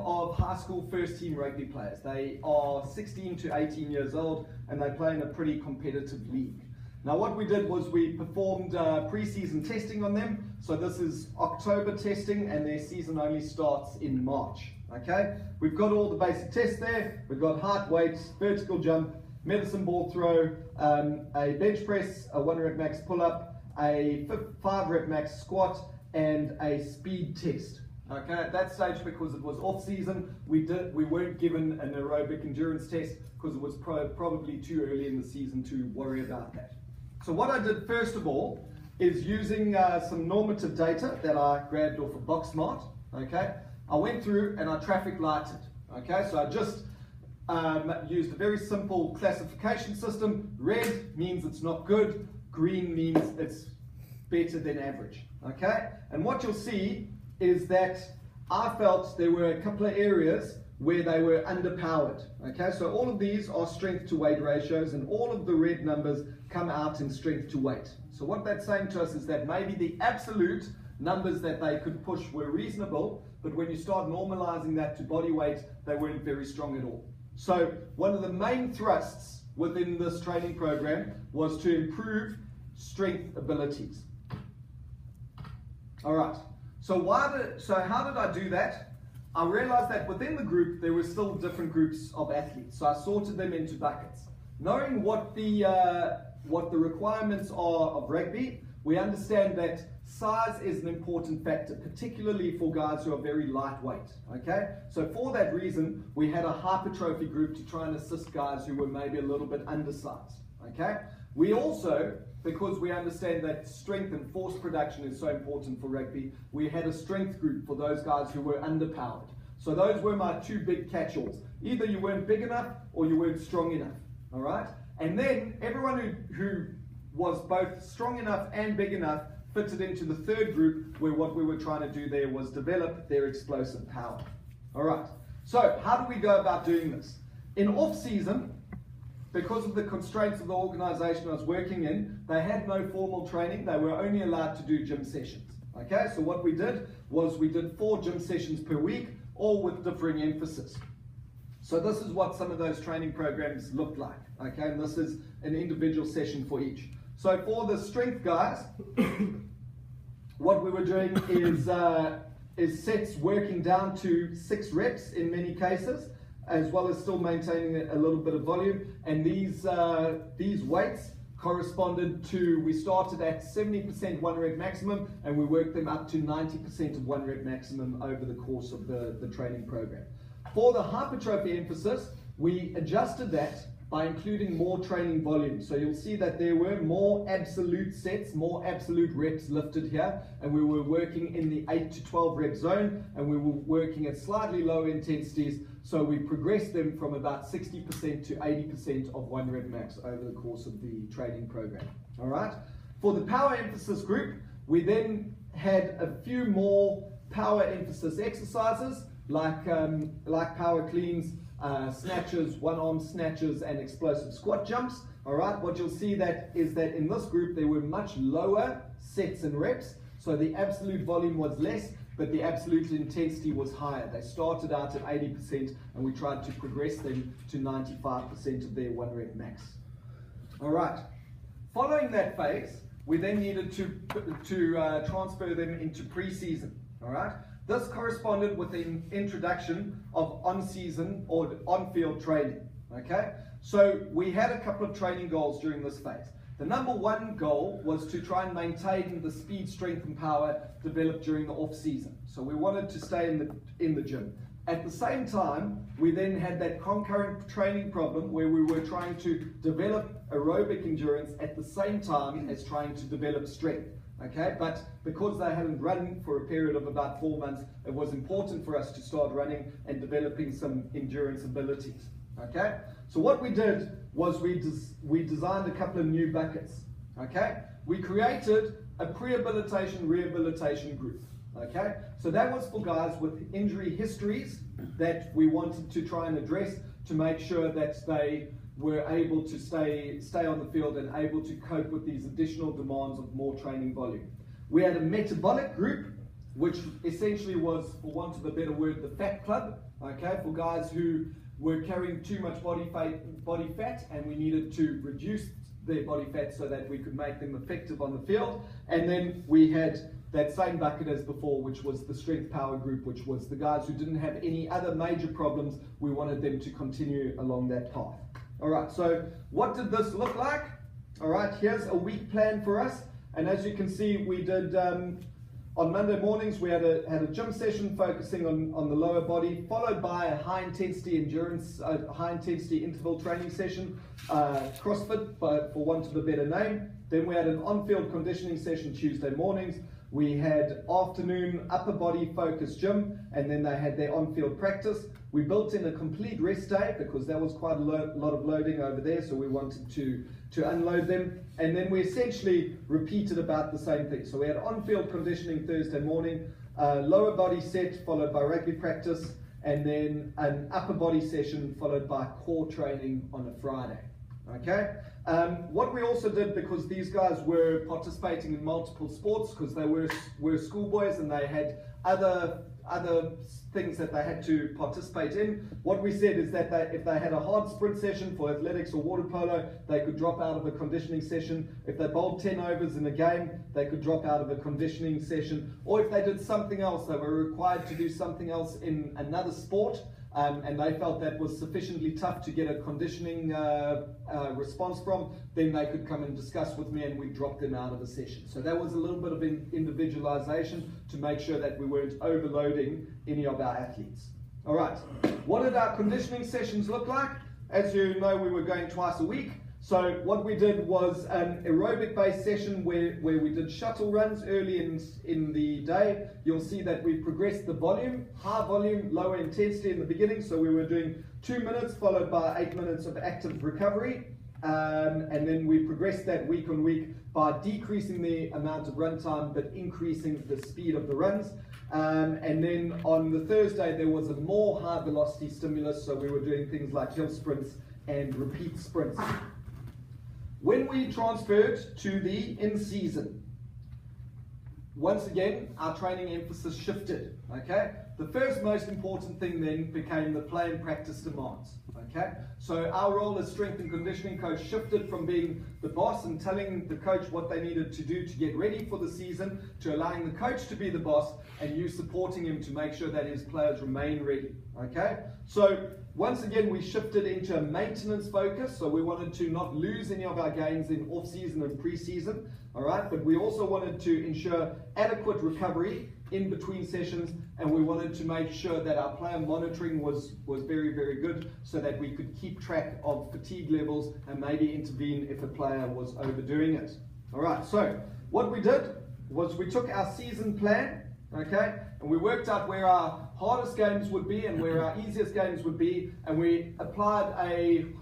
of high school first team rugby players. They are 16 to 18 years old and they play in a pretty competitive league. Now what we did was we performed pre-season testing on them. So this is October testing and their season only starts in March. Okay, we've got all the basic tests there. We've got height, weight, vertical jump, medicine ball throw, a bench press, a 1 rep max pull-up, a 5 rep max squat, and a speed test. Okay, at that stage, because it was off season, we weren't given an aerobic endurance test because it was probably too early in the season to worry about that. So what I did first of all is using some normative data that I grabbed off of BoxSmart. Okay, I went through and I traffic lighted. Okay, so I just used a very simple classification system. Red means it's not good, green means it's better than average. Okay, and what you'll see is that I felt there were a couple of areas where they were underpowered. Okay, so all of these are strength to weight ratios and all of the red numbers come out in strength to weight. So what that's saying to us is that maybe the absolute numbers that they could push were reasonable, but when you start normalizing that to body weight, they weren't very strong at all. So one of the main thrusts within this training program was to improve strength abilities. All right, so how did I do that? I realized that within the group, there were still different groups of athletes. So I sorted them into buckets. Knowing what the requirements are of rugby, we understand that size is an important factor, particularly for guys who are very lightweight. Okay, so for that reason, we had a hypertrophy group to try and assist guys who were maybe a little bit undersized. Okay, we also, because we understand that strength and force production is so important for rugby, we had a strength group for those guys who were underpowered. So those were my two big catch-alls. Either you weren't big enough or you weren't strong enough. All right, and then everyone who was both strong enough and big enough fitted into the third group, where what we were trying to do there was develop their explosive power. All right, so how do we go about doing this? In off-season, because of the constraints of the organization I was working in, they had no formal training. They were only allowed to do gym sessions. Okay, so what we did was we did 4 gym sessions per week, all with differing emphasis. So this is what some of those training programs looked like. Okay, and this is an individual session for each. So for the strength guys, what we were doing is sets working down to 6 reps in many cases, as well as still maintaining a little bit of volume. And these weights corresponded to, we started at 70% 1 rep maximum and we worked them up to 90% of 1 rep maximum over the course of the training program. For the hypertrophy emphasis, we adjusted that by including more training volume. So you'll see that there were more absolute sets, more absolute reps lifted here, and we were working in the 8 to 12 rep zone, and we were working at slightly lower intensities, so we progressed them from about 60% to 80% of 1 rep max over the course of the training program. All right. For the power emphasis group, we then had a few more power emphasis exercises, like power cleans, snatches, one-arm snatches, and explosive squat jumps. All right, what you'll see is that in this group there were much lower sets and reps, so the absolute volume was less, but the absolute intensity was higher. They started out at 80%, and we tried to progress them to 95% of their 1 rep max. All right, following that phase, we then needed to transfer them into pre-season. All right. This corresponded with the introduction of on-season or on-field training. Okay, so we had a couple of training goals during this phase. The number 1 goal was to try and maintain the speed, strength, and power developed during the off-season. So we wanted to stay in the gym. At the same time, we then had that concurrent training problem where we were trying to develop aerobic endurance at the same time as trying to develop strength. Okay, but because they hadn't run for a period of about 4 months, it was important for us to start running and developing some endurance abilities. Okay, so what we did was we designed a couple of new buckets. Okay, we created a pre-habilitation rehabilitation group. Okay, so that was for guys with injury histories that we wanted to try and address to make sure that they were able to stay on the field and able to cope with these additional demands of more training volume. We had a metabolic group which essentially was, for want of a better word, the fat club, okay, for guys who were carrying too much body fat, and we needed to reduce their body fat so that we could make them effective on the field. And then we had that same bucket as before, which was the strength power group, which was the guys who didn't have any other major problems. We wanted them to continue along that path. All right, so what did this look like? All right, here's a week plan for us. And as you can see, we did, on Monday mornings, we had a gym session focusing on the lower body, followed by a high intensity endurance, high intensity interval training session, CrossFit, but for want of a better name. Then we had an on-field conditioning session Tuesday mornings. We had afternoon upper body focused gym, and then they had their on-field practice. We built in a complete rest day because there was quite a lot of loading over there, so we wanted to unload them. And then we essentially repeated about the same thing. So we had on-field conditioning Thursday morning, lower body set followed by rugby practice, and then an upper body session followed by core training on a Friday. Okay. What we also did, because these guys were participating in multiple sports, because they were schoolboys and they had other things that they had to participate in, what we said is that if they had a hard sprint session for athletics or water polo, they could drop out of a conditioning session. If they bowled 10 overs in a game, they could drop out of a conditioning session. Or if they did something else, they were required to do something else in another sport, and they felt that was sufficiently tough to get a conditioning response from, then they could come and discuss with me and we'd drop them out of the session. So that was a little bit of individualization to make sure that we weren't overloading any of our athletes. All right, what did our conditioning sessions look like? As you know, we were going twice a week. So what we did was an aerobic-based session where we did shuttle runs early in the day. You'll see that we progressed the volume, high volume, lower intensity in the beginning. So we were doing 2 minutes followed by 8 minutes of active recovery. And then we progressed that week on week by decreasing the amount of run time but increasing the speed of the runs. And then on the Thursday there was a more high velocity stimulus, so we were doing things like hill sprints and repeat sprints. When we transferred to the in-season, once again, our training emphasis shifted, okay? The first most important thing then became the play and practice demands, okay? So our role as strength and conditioning coach shifted from being the boss and telling the coach what they needed to do to get ready for the season to allowing the coach to be the boss and you supporting him to make sure that his players remain ready, okay? So once again, we shifted into a maintenance focus, so we wanted to not lose any of our gains in off-season and pre-season, all right? But we also wanted to ensure adequate recovery in between sessions, and we wanted to make sure that our player monitoring was very, very good so that we could keep track of fatigue levels and maybe intervene if a player was overdoing it. All right, so what we did was we took our season plan, okay, and we worked out where our hardest games would be and where our easiest games would be, and we applied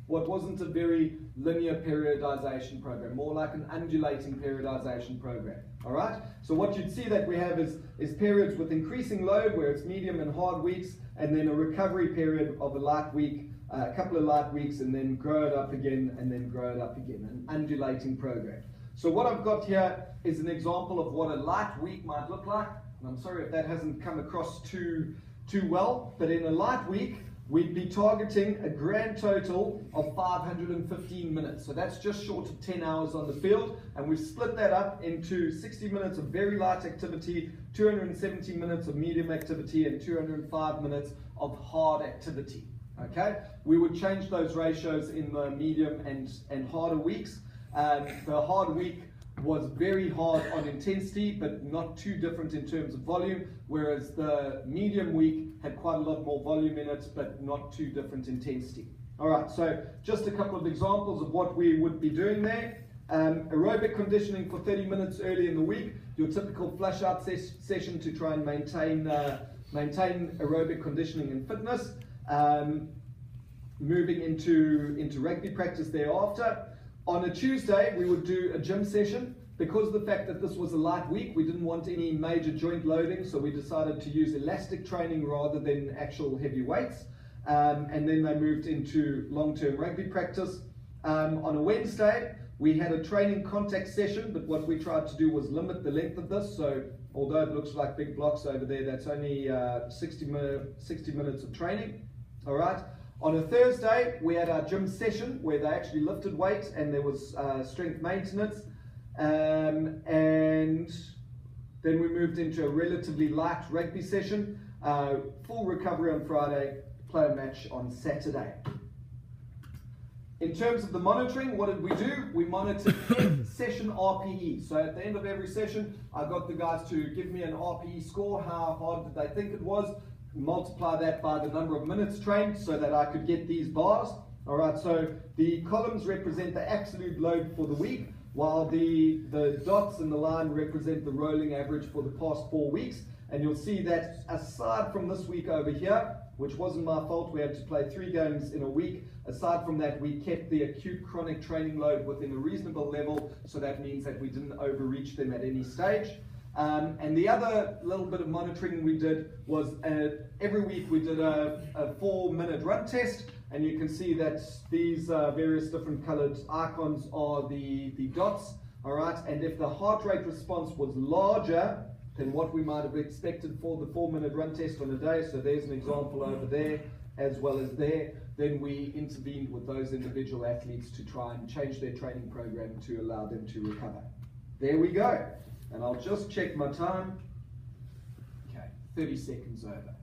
what wasn't a very linear periodization program, more like an undulating periodization program. All right, so what you'd see that we have is periods with increasing load where it's medium and hard weeks, and then a recovery period of a light week, a couple of light weeks, and then grow it up again, and then grow it up again, an undulating program. So what I've got here is an example of what a light week might look like. And I'm sorry if that hasn't come across too well, but in a light week, we'd be targeting a grand total of 515 minutes. So that's just short of 10 hours on the field, and we've split that up into 60 minutes of very light activity, 270 minutes of medium activity, and 205 minutes of hard activity. Okay, we would change those ratios in the medium and harder weeks. The hard week was very hard on intensity, but not too different in terms of volume, whereas the medium week had quite a lot more volume in it, but not too different intensity. All right, so just a couple of examples of what we would be doing there. Aerobic conditioning for 30 minutes early in the week, your typical flush out session to try and maintain aerobic conditioning and fitness. Moving into rugby practice thereafter. On a Tuesday, we would do a gym session. Because of the fact that this was a light week, we didn't want any major joint loading, so we decided to use elastic training rather than actual heavy weights. And then they moved into long-term rugby practice. On a Wednesday, we had a training contact session, but what we tried to do was limit the length of this. So although it looks like big blocks over there, that's only 60 minutes of training. All right. On a Thursday, we had our gym session where they actually lifted weights and there was strength maintenance. And then we moved into a relatively light rugby session, full recovery on Friday, player match on Saturday. In terms of the monitoring, what did we do? We monitored session RPE. So at the end of every session, I got the guys to give me an RPE score. How hard did they think it was? Multiply that by the number of minutes trained so that I could get these bars. All right, so the columns represent the absolute load for the week, while the dots in the line represent the rolling average for the past 4 weeks. And you'll see that aside from this week over here, which wasn't my fault, we had to play 3 games in a week. Aside from that, we kept the acute chronic training load within a reasonable level, so that means that we didn't overreach them at any stage. And the other little bit of monitoring we did was every week we did a 4-minute run test, and you can see that these various different colored icons are the dots, all right? And if the heart rate response was larger than what we might have expected for the 4-minute run test on a day, so there's an example over there as well as there, then we intervened with those individual athletes to try and change their training program to allow them to recover. There we go. And I'll just check my time. Okay, 30 seconds over.